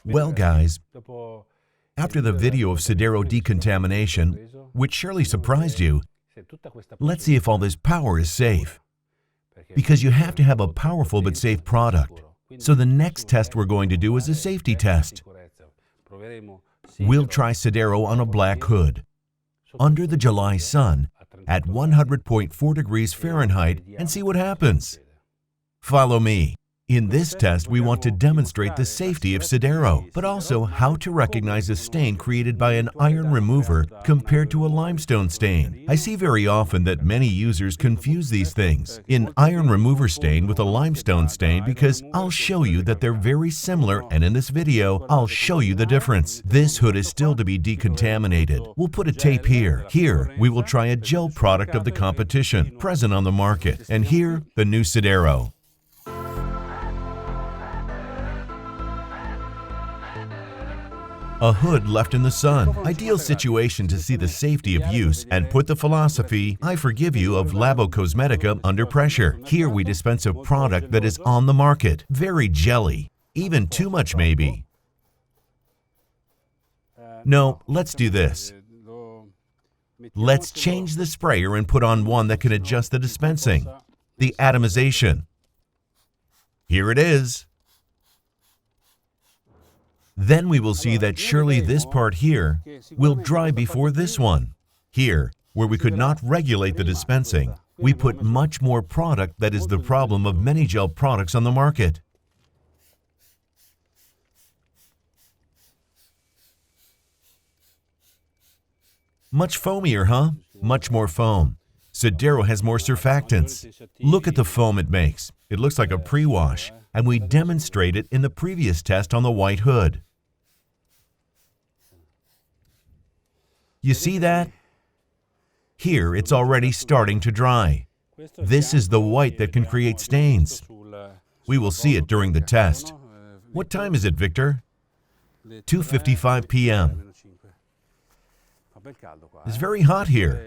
Well, guys, after the video of SIDERO decontamination, which surely surprised you, let's see if all this power is safe. Because you have to have a powerful but safe product. So the next test we're going to do is a safety test. We'll try SIDERO on a black hood, under the July sun, at 100.4 degrees Fahrenheit, and see what happens. Follow me. In this test, we want to demonstrate the safety of SIDERO, but also how to recognize a stain created by an iron remover compared to a limestone stain. I see very often that many users confuse these things, an iron remover stain with a limestone stain, because I'll show you that they're very similar, and in this video, I'll show you the difference. This hood is still to be decontaminated. We'll put a tape here. Here, we will try a gel product of the competition, present on the market. And here, the new SIDERO. A hood left in the sun. Ideal situation to see the safety of use and put the philosophy, I forgive you, of LaboCosmetica under pressure. Here we dispense a product that is on the market. Very jelly. Even too much maybe. No, let's do this. Let's change the sprayer and put on one that can adjust the dispensing. The atomization. Here it is. Then we will see that surely this part here will dry before this one. Here, where we could not regulate the dispensing, we put much more product that is the problem of many gel products on the market. Much foamier, huh? Much more foam. SIDERO has more surfactants. Look at the foam it makes. It looks like a pre-wash, and we demonstrate it in the previous test on the white hood. You see that? Here, it's already starting to dry. This is the white that can create stains. We will see it during the test. What time is it, Victor? 2:55 p.m. It's very hot here,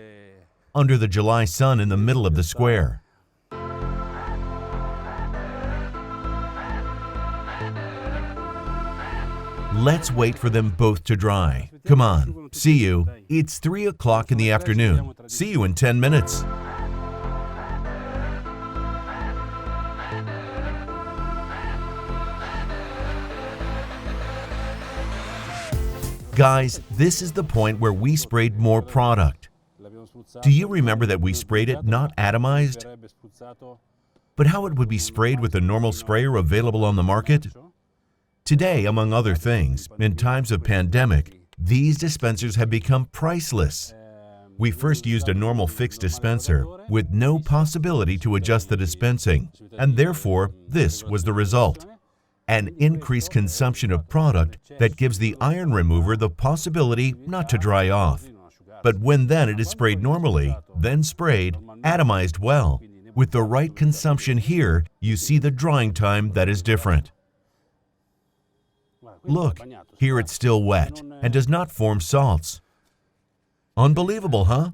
under the July sun in the middle of the square. Let's wait for them both to dry. Come on, see you. It's 3 o'clock in the afternoon. See you in 10 minutes. Guys, this is the point where we sprayed more product. Do you remember that we sprayed it not atomized, but how it would be sprayed with a normal sprayer available on the market? Today, among other things, in times of pandemic, these dispensers have become priceless. We first used a normal fixed dispenser with no possibility to adjust the dispensing, and therefore, this was the result. An increased consumption of product that gives the iron remover the possibility not to dry off. But when then it is sprayed normally, then sprayed, atomized well, with the right consumption here, you see the drying time that is different. Look, here it's still wet and does not form salts. Unbelievable, huh?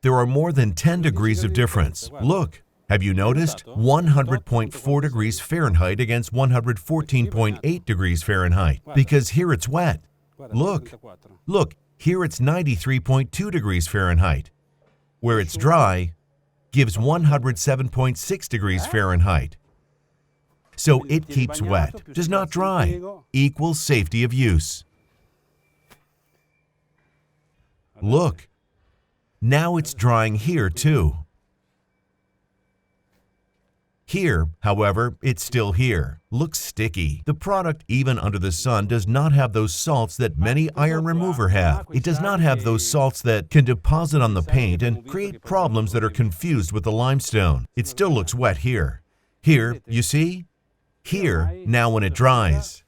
There are more than 10 degrees of difference. Look, have you noticed? 100.4 degrees Fahrenheit against 114.8 degrees Fahrenheit, because here it's wet. Look, here it's 93.2 degrees Fahrenheit. Where it's dry, gives 107.6 degrees Fahrenheit. So it keeps wet, does not dry, equals safety of use. Look, now it's drying here too. Here, however, it's still here. Looks sticky. The product, even under the sun, does not have those salts that many iron remover have. It does not have those salts that can deposit on the paint and create problems that are confused with the limestone. It still looks wet here. Here, you see? Here, now when it dries.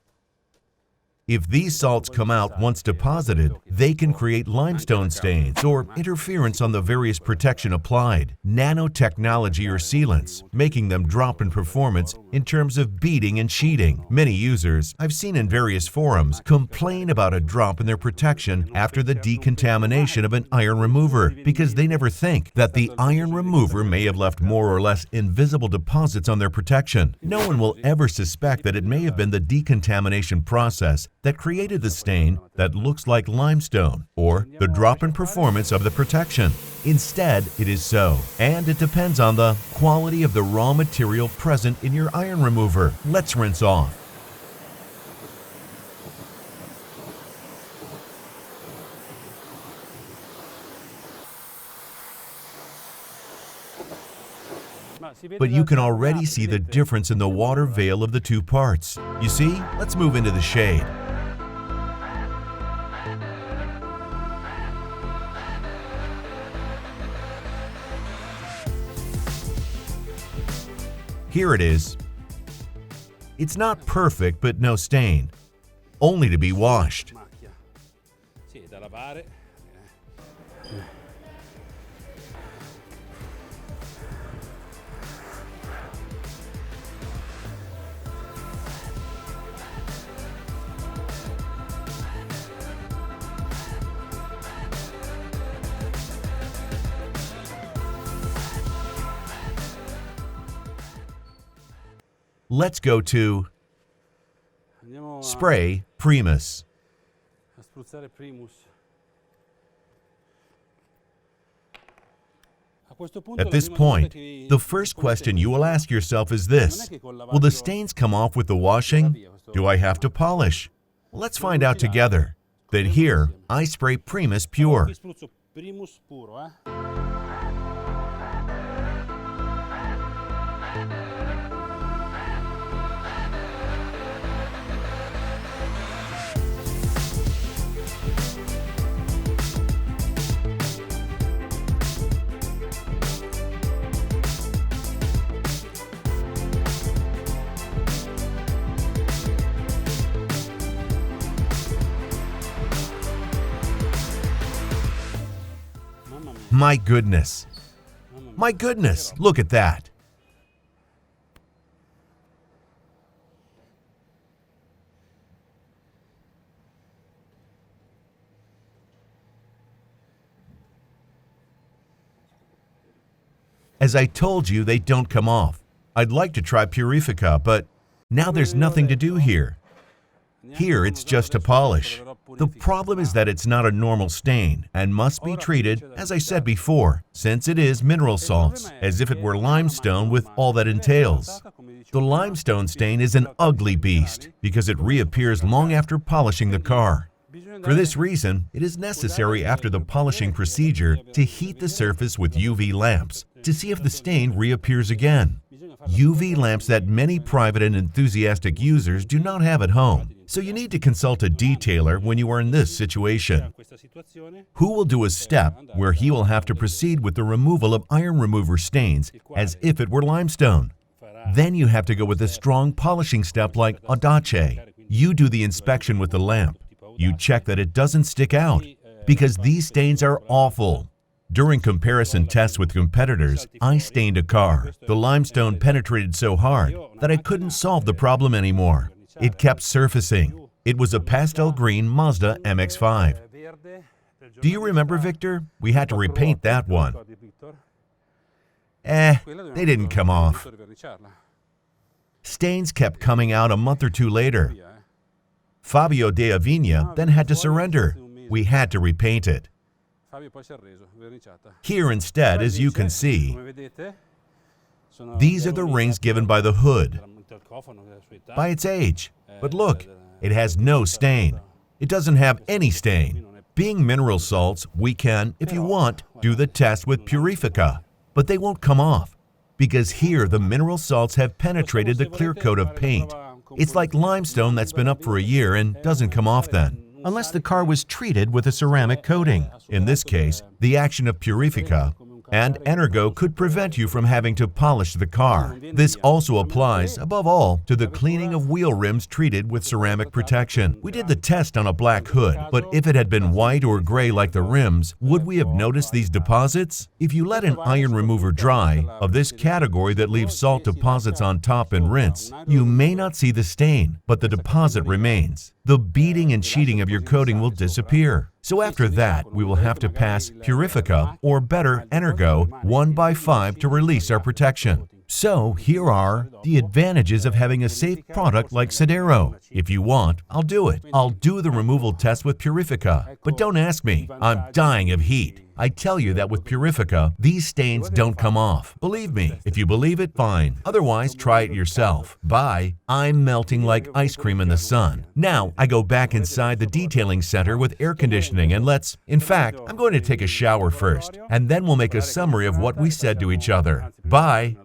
If these salts come out once deposited, they can create limestone stains or interference on the various protection applied, nanotechnology or sealants, making them drop in performance in terms of beading and sheeting. Many users, I've seen in various forums, complain about a drop in their protection after the decontamination of an iron remover because they never think that the iron remover may have left more or less invisible deposits on their protection. No one will ever suspect that it may have been the decontamination process that created the stain that looks like limestone or the drop in performance of the protection. Instead, it is so, and it depends on the quality of the raw material present in your iron remover. Let's rinse off. But you can already see the difference in the water veil of the two parts. You see? Let's move into the shade. Here it is. It's not perfect, but no stain. Only to be washed. Let's go to spray Primus. At this point, the first question you will ask yourself is this: will the stains come off with the washing? Do I have to polish? Let's find out together. Then here, I spray Primus Pure. My goodness! My goodness! Look at that! As I told you, they don't come off. I'd like to try Purifica, but now there's nothing to do here. Here it's just to polish. The problem is that it's not a normal stain and must be treated, as I said before, since it is mineral salts, as if it were limestone with all that entails. The limestone stain is an ugly beast because it reappears long after polishing the car. For this reason, it is necessary after the polishing procedure to heat the surface with UV lamps to see if the stain reappears again. UV lamps that many private and enthusiastic users do not have at home, so you need to consult a detailer when you are in this situation, who will do a step where he will have to proceed with the removal of iron remover stains as if it were limestone. Then you have to go with a strong polishing step like Audace. You do the inspection with the lamp. You check that it doesn't stick out, because these stains are awful. During comparison tests with competitors, I stained a car. The limestone penetrated so hard that I couldn't solve the problem anymore. It kept surfacing. It was a pastel green Mazda MX-5. Do you remember, Victor? We had to repaint that one. They didn't come off. Stains kept coming out a month or two later. Fabio de Avigna then had to surrender. We had to repaint it. Here instead, as you can see, these are the rings given by the hood, by its age. But look, it has no stain. It doesn't have any stain. Being mineral salts, we can, if you want, do the test with Purifica, but they won't come off, because here the mineral salts have penetrated the clear coat of paint. It's like limestone that's been up for a year and doesn't come off then, unless the car was treated with a ceramic coating. In this case, the action of Purifica and Energo could prevent you from having to polish the car. This also applies, above all, to the cleaning of wheel rims treated with ceramic protection. We did the test on a black hood, but if it had been white or gray like the rims, would we have noticed these deposits? If you let an iron remover dry, of this category that leaves salt deposits on top and rinse, you may not see the stain, but the deposit remains. The beading and sheeting of your coating will disappear. So after that, we will have to pass Purifica, or better, Energo, 1x5 to release our protection. So here are the advantages of having a safe product like SIDERO. If you want, I'll do it. I'll do the removal test with Purifica, but don't ask me. I'm dying of heat. I tell you that with Purifica, these stains don't come off. Believe me. If you believe it, fine. Otherwise, try it yourself. Bye. I'm melting like ice cream in the sun. Now, I go back inside the detailing center with air conditioning and in fact, I'm going to take a shower first, and then we'll make a summary of what we said to each other. Bye.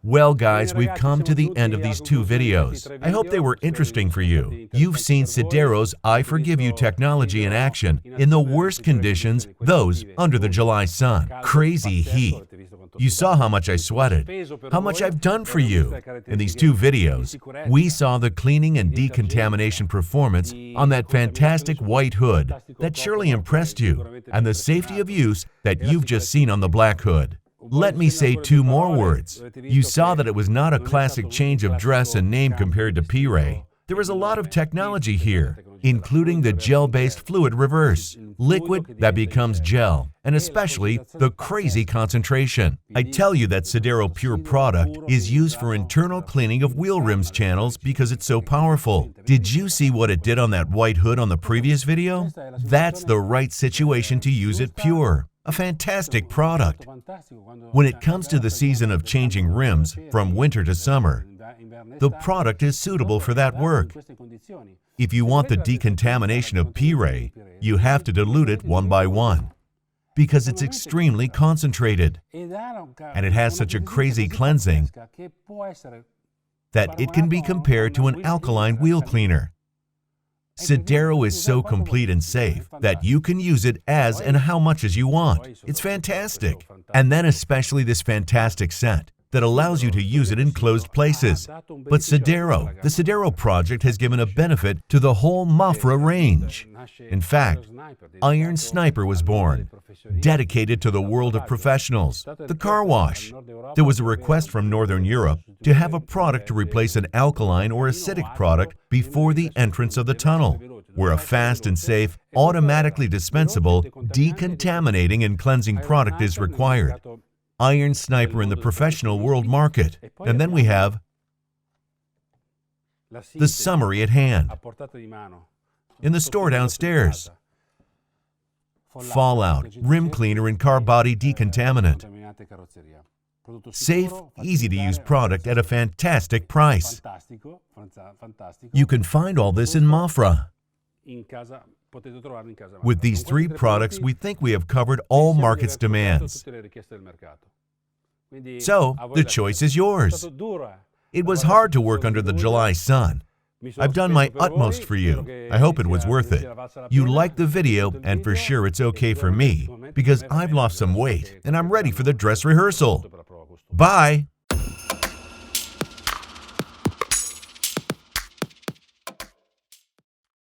Well guys, we've come to the end of these two videos. I hope they were interesting for you. You've seen SIDERO's I Forgive You technology in action in the worst conditions, those under the July sun. Crazy heat. You saw how much I sweated, how much I've done for you. In these two videos, we saw the cleaning and decontamination performance on that fantastic white hood that surely impressed you, and the safety of use that you've just seen on the black hood. Let me say two more words. You saw that it was not a classic change of dress and name compared to P-Ray. There is a lot of technology here, including the gel-based fluid reverse, liquid that becomes gel, and especially the crazy concentration. I tell you that SIDERO Pure product is used for internal cleaning of wheel rims channels because it's so powerful. Did you see what it did on that white hood on the previous video? That's the right situation to use it pure. A fantastic product. When it comes to the season of changing rims from winter to summer, the product is suitable for that work. If you want the decontamination of P-Ray, you have to dilute it 1x1 because it's extremely concentrated and it has such a crazy cleansing that it can be compared to an alkaline wheel cleaner. SIDERO is so complete and safe that you can use it as and how much as you want. It's fantastic. And then especially this fantastic scent that allows you to use it in closed places. But SIDERO, the SIDERO project has given a benefit to the whole Mafra range. In fact, Iron Sniper was born, dedicated to the world of professionals, the car wash. There was a request from Northern Europe to have a product to replace an alkaline or acidic product before the entrance of the tunnel, where a fast and safe, automatically dispensable, decontaminating and cleansing product is required. Iron Sniper in the professional world market. And then we have the summary at hand in the store downstairs. Fallout, rim cleaner and car body decontaminant. Safe, easy-to-use product at a fantastic price. You can find all this in Mafra. With these three products, we think we have covered all market's demands. So, the choice is yours. It was hard to work under the July sun. I've done my utmost for you. I hope it was worth it. You liked the video, and for sure it's okay for me, because I've lost some weight, and I'm ready for the dress rehearsal. Bye!